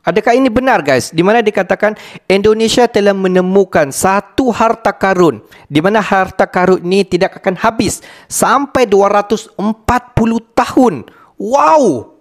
Adakah ini benar guys? Di mana dikatakan Indonesia telah menemukan satu harta karun di mana harta karun ini tidak akan habis sampai 240 tahun. Wow!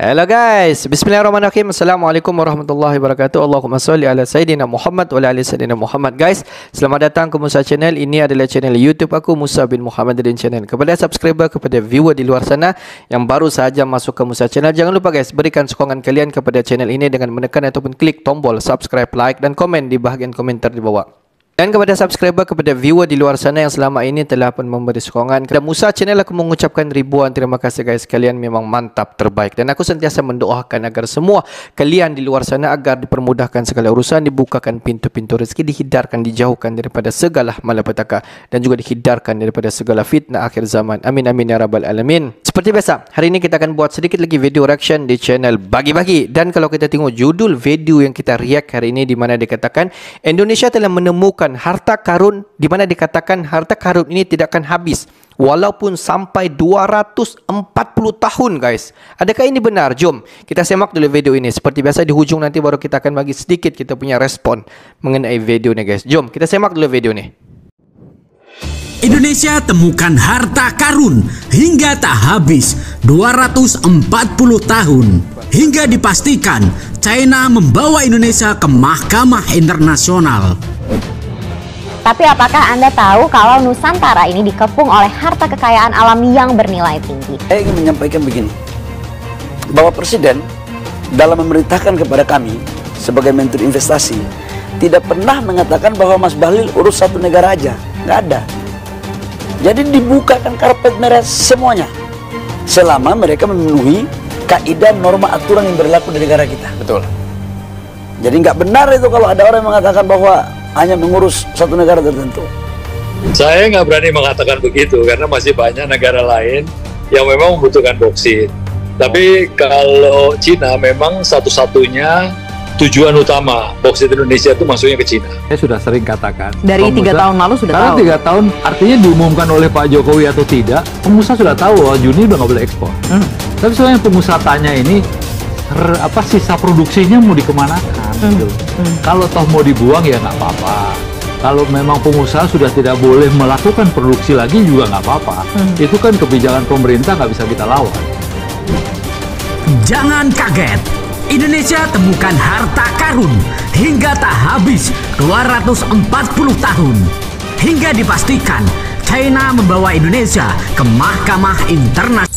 Hello guys, bismillahirrahmanirrahim. Assalamualaikum warahmatullahi wabarakatuh. Allahumma salli ala Sayyidina Muhammad wa ala ali Sayyidina Muhammad. Guys, selamat datang ke Musa Channel. Ini adalah channel YouTube aku, Musa bin Muhammad Din Channel. Kepada subscriber, kepada viewer di luar sana yang baru sahaja masuk ke Musa Channel, jangan lupa guys, berikan sokongan kalian kepada channel ini dengan menekan ataupun klik tombol subscribe, like dan komen di bahagian komentar di bawah. Dan kepada subscriber, kepada viewer di luar sana yang selama ini telah pun memberi sokongan kepada Musa Channel, aku mengucapkan ribuan terima kasih guys. Kalian memang mantap, terbaik. Dan aku sentiasa mendoakan agar semua kalian di luar sana agar dipermudahkan segala urusan, dibukakan pintu-pintu rezeki, dihindarkan, dijauhkan daripada segala malapetaka dan juga dihindarkan daripada segala fitnah akhir zaman. Amin amin ya rabbal alamin. Seperti biasa, hari ini kita akan buat sedikit lagi video reaction di channel Bagi-Bagi. Dan kalau kita tengok judul video yang kita react hari ini, di mana dikatakan Indonesia telah menemukan harta karun, di mana dikatakan harta karun ini tidak akan habis walaupun sampai 240 tahun guys. Adakah ini benar? Jom kita semak dulu video ini. Seperti biasa di hujung nanti baru kita akan bagi sedikit kita punya respon mengenai video ini guys. Jom kita semak dulu video ini. Indonesia temukan harta karun hingga tak habis 240 tahun. Hingga dipastikan China membawa Indonesia ke mahkamah internasional. Tapi apakah Anda tahu kalau Nusantara ini dikepung oleh harta kekayaan alam yang bernilai tinggi? Saya ingin menyampaikan begini, bahwa Presiden dalam memerintahkan kepada kami sebagai Menteri Investasi tidak pernah mengatakan bahwa Mas Bahlil urus satu negara aja, nggak ada. Jadi dibukakan karpet merah semuanya, selama mereka memenuhi kaidah norma aturan yang berlaku di negara kita. Betul. Jadi nggak benar itu kalau ada orang yang mengatakan bahwa hanya mengurus satu negara tertentu. Saya nggak berani mengatakan begitu karena masih banyak negara lain yang memang membutuhkan boksit. Tapi kalau Cina memang satu-satunya tujuan utama boksit Indonesia itu masuknya ke Cina. Saya sudah sering katakan. Dari 3 tahun lalu sudah tahu. Karena 3 tahun artinya diumumkan oleh Pak Jokowi atau tidak, pengusaha sudah tahu bahwa Juni udah nggak boleh ekspor. Tapi soalnya pengusaha tanya ini, sisa produksinya mau dikemanakan? Gitu. Kalau toh mau dibuang ya nggak apa-apa. Kalau memang pengusaha sudah tidak boleh melakukan produksi lagi juga nggak apa-apa. Itu kan kebijakan pemerintah, nggak bisa kita lawan. Jangan kaget, Indonesia temukan harta karun hingga tak habis 240 tahun. Hingga dipastikan China membawa Indonesia ke mahkamah internasional.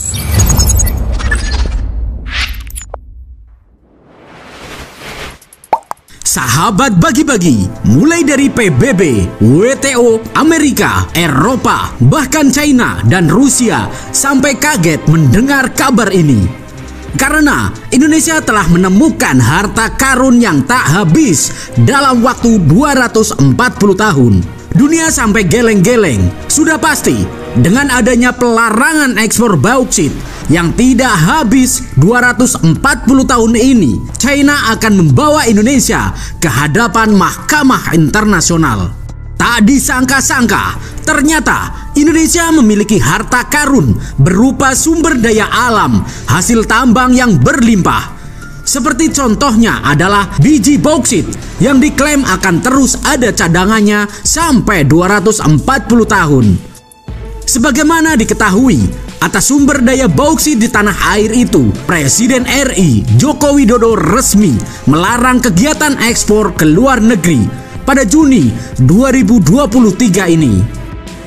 Sahabat Bagi-Bagi, mulai dari PBB, WTO, Amerika, Eropa, bahkan China dan Rusia sampai kaget mendengar kabar ini. Karena Indonesia telah menemukan harta karun yang tak habis dalam waktu 240 tahun. Dunia sampai geleng-geleng. Sudah pasti dengan adanya pelarangan ekspor bauksit yang tidak habis 240 tahun ini, China akan membawa Indonesia ke hadapan mahkamah internasional. Tak disangka-sangka, ternyata Indonesia memiliki harta karun berupa sumber daya alam, hasil tambang yang berlimpah. Seperti contohnya adalah biji bauksit yang diklaim akan terus ada cadangannya sampai 240 tahun. Sebagaimana diketahui, atas sumber daya bauksit di tanah air itu, Presiden RI Joko Widodo resmi melarang kegiatan ekspor ke luar negeri pada Juni 2023 ini.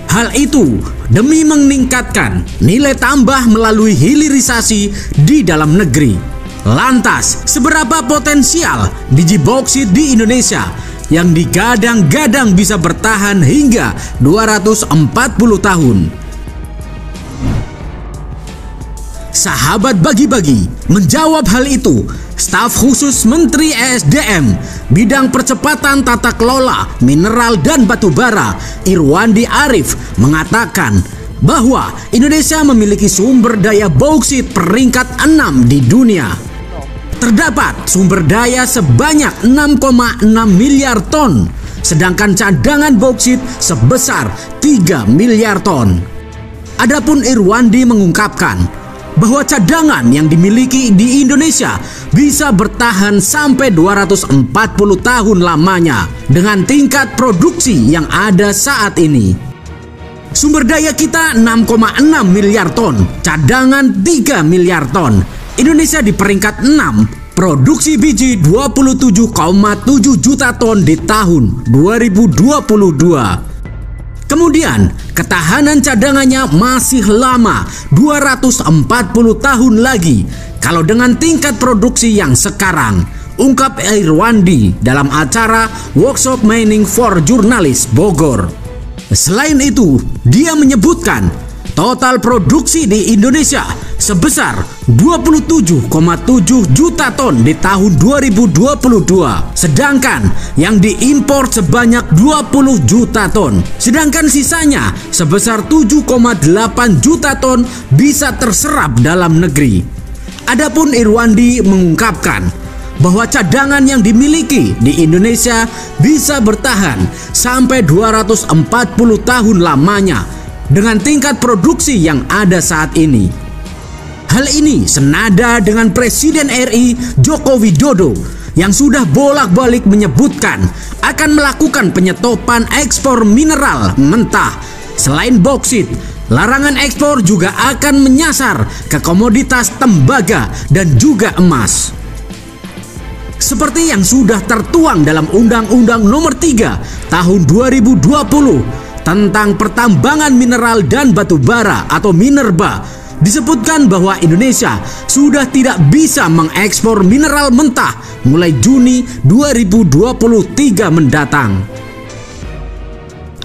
Hal itu demi meningkatkan nilai tambah melalui hilirisasi di dalam negeri. Lantas, seberapa potensial biji bauksit di Indonesia yang digadang-gadang bisa bertahan hingga 240 tahun? Sahabat Bagi-Bagi menjawab hal itu, staf khusus Menteri ESDM bidang percepatan tata kelola mineral dan batu bara Irwandi Arif mengatakan bahwa Indonesia memiliki sumber daya bauksit peringkat 6 di dunia. Terdapat sumber daya sebanyak 6,6 miliar ton, sedangkan cadangan bauksit sebesar 3 miliar ton. Adapun Irwandi mengungkapkan bahwa cadangan yang dimiliki di Indonesia bisa bertahan sampai 240 tahun lamanya dengan tingkat produksi yang ada saat ini. Sumber daya kita 6,6 miliar ton, cadangan 3 miliar ton. Indonesia di peringkat 6, produksi biji 27,7 juta ton di tahun 2022. Kemudian, ketahanan cadangannya masih lama, 240 tahun lagi, kalau dengan tingkat produksi yang sekarang, ungkap Irwandi dalam acara Workshop Mining for Journalists Bogor. Selain itu, dia menyebutkan total produksi di Indonesia sebesar 27,7 juta ton di tahun 2022. Sedangkan yang diimpor sebanyak 20 juta ton. Sedangkan sisanya sebesar 7,8 juta ton bisa terserap dalam negeri. Adapun Irwandi mengungkapkan bahwa cadangan yang dimiliki di Indonesia bisa bertahan sampai 240 tahun lamanya dengan tingkat produksi yang ada saat ini. Hal ini senada dengan Presiden RI Joko Widodo yang sudah bolak-balik menyebutkan akan melakukan penyetopan ekspor mineral mentah. Selain boksit, larangan ekspor juga akan menyasar ke komoditas tembaga dan juga emas. Seperti yang sudah tertuang dalam Undang-Undang Nomor 3 Tahun 2020 tentang pertambangan mineral dan batu bara atau Minerba, disebutkan bahwa Indonesia sudah tidak bisa mengekspor mineral mentah mulai Juni 2023 mendatang.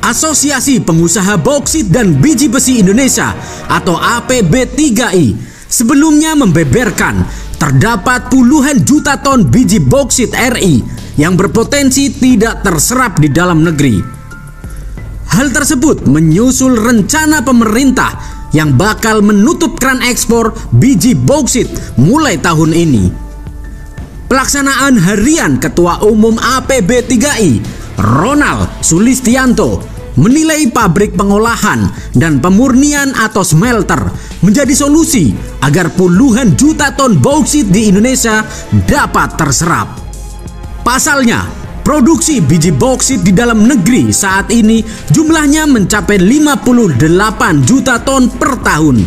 Asosiasi Pengusaha Boksit dan Biji Besi Indonesia atau APB3I sebelumnya membeberkan terdapat puluhan juta ton biji boksit RI yang berpotensi tidak terserap di dalam negeri. Hal tersebut menyusul rencana pemerintah yang bakal menutup keran ekspor biji boksit mulai tahun ini. Pelaksanaan harian Ketua Umum APB3I, Ronald Sulistianto, menilai pabrik pengolahan dan pemurnian atau smelter menjadi solusi agar puluhan juta ton boksit di Indonesia dapat terserap. Pasalnya, produksi biji boksit di dalam negeri saat ini jumlahnya mencapai 58 juta ton per tahun.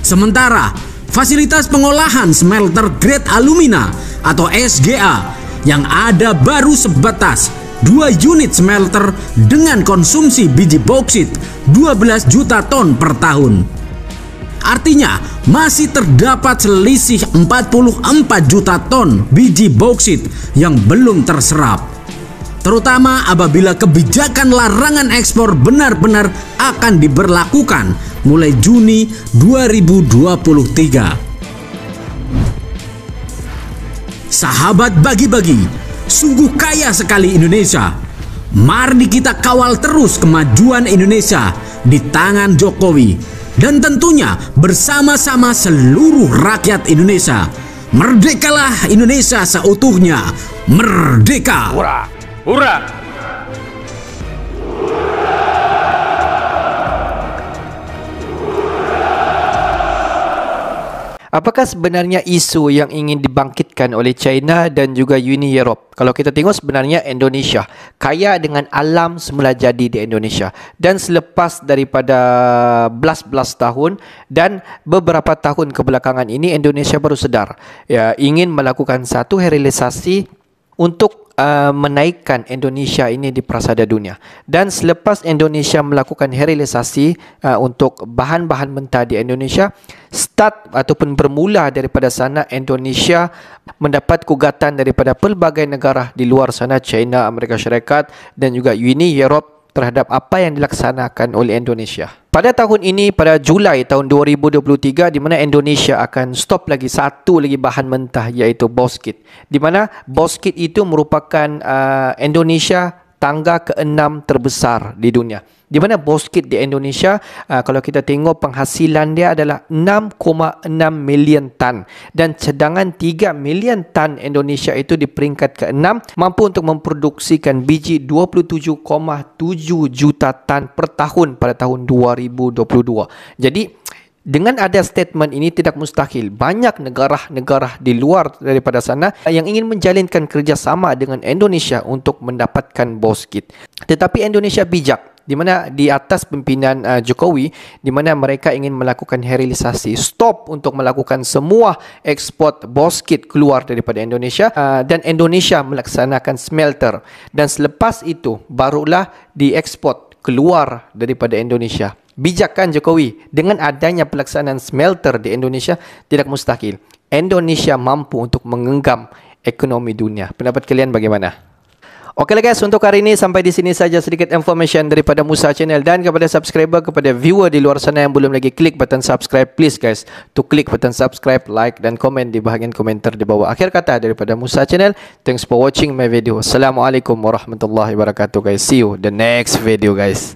Sementara, fasilitas pengolahan smelter grade alumina atau SGA yang ada baru sebatas 2 unit smelter dengan konsumsi biji boksit 12 juta ton per tahun. Artinya masih terdapat selisih 44 juta ton biji boksit yang belum terserap. Terutama apabila kebijakan larangan ekspor benar-benar akan diberlakukan mulai Juni 2023. Sahabat bagi-bagi, sungguh kaya sekali Indonesia. Mari kita kawal terus kemajuan Indonesia di tangan Jokowi dan tentunya bersama-sama seluruh rakyat Indonesia. Merdekalah Indonesia seutuhnya. Merdeka! Hurra! Hurra! Apakah sebenarnya isu yang ingin dibangkitkan oleh China dan juga Uni Europe? Kalau kita tengok sebenarnya Indonesia kaya dengan alam semula jadi di Indonesia. Dan selepas daripada belas-belas tahun dan beberapa tahun kebelakangan ini, Indonesia baru sedar ya, ingin melakukan satu realisasi untuk menaikkan Indonesia ini di prasada dunia. Dan selepas Indonesia melakukan realisasi untuk bahan-bahan mentah di Indonesia, start ataupun bermula daripada sana Indonesia mendapat gugatan daripada pelbagai negara di luar sana, China, Amerika Syarikat dan juga Uni Europe terhadap apa yang dilaksanakan oleh Indonesia. Pada tahun ini, pada Julai tahun 2023, di mana Indonesia akan stop lagi satu lagi bahan mentah, iaitu boksit. Di mana boksit itu merupakan Indonesia tangga ke-6 terbesar di dunia. Di mana boksit di Indonesia, kalau kita tengok penghasilan dia adalah 6,6 million tan. Dan cadangan 3 million tan Indonesia itu di peringkat ke-6 mampu untuk memproduksikan biji 27,7 juta tan per tahun pada tahun 2022. Jadi Dengan ada statement ini, tidak mustahil banyak negara-negara di luar daripada sana yang ingin menjalinkan kerjasama dengan Indonesia untuk mendapatkan bauxit. Tetapi Indonesia bijak, di mana di atas pimpinan Jokowi, di mana mereka ingin melakukan hilirisasi, stop untuk melakukan semua ekspor bauxit keluar daripada Indonesia, dan Indonesia melaksanakan smelter, dan selepas itu barulah diekspor keluar daripada Indonesia. Bijak kan Jokowi? Dengan adanya pelaksanaan smelter di Indonesia, tidak mustahil Indonesia mampu untuk menggenggam ekonomi dunia. Pendapat kalian bagaimana? Okeylah guys, untuk hari ini sampai di sini saja sedikit information daripada Musa Channel, dan kepada subscriber, kepada viewer di luar sana yang belum lagi klik button subscribe, please guys to klik button subscribe, like dan komen di bahagian komentar di bawah. Akhir kata daripada Musa Channel, thanks for watching my video. Assalamualaikum warahmatullahi wabarakatuh guys. See you the next video guys.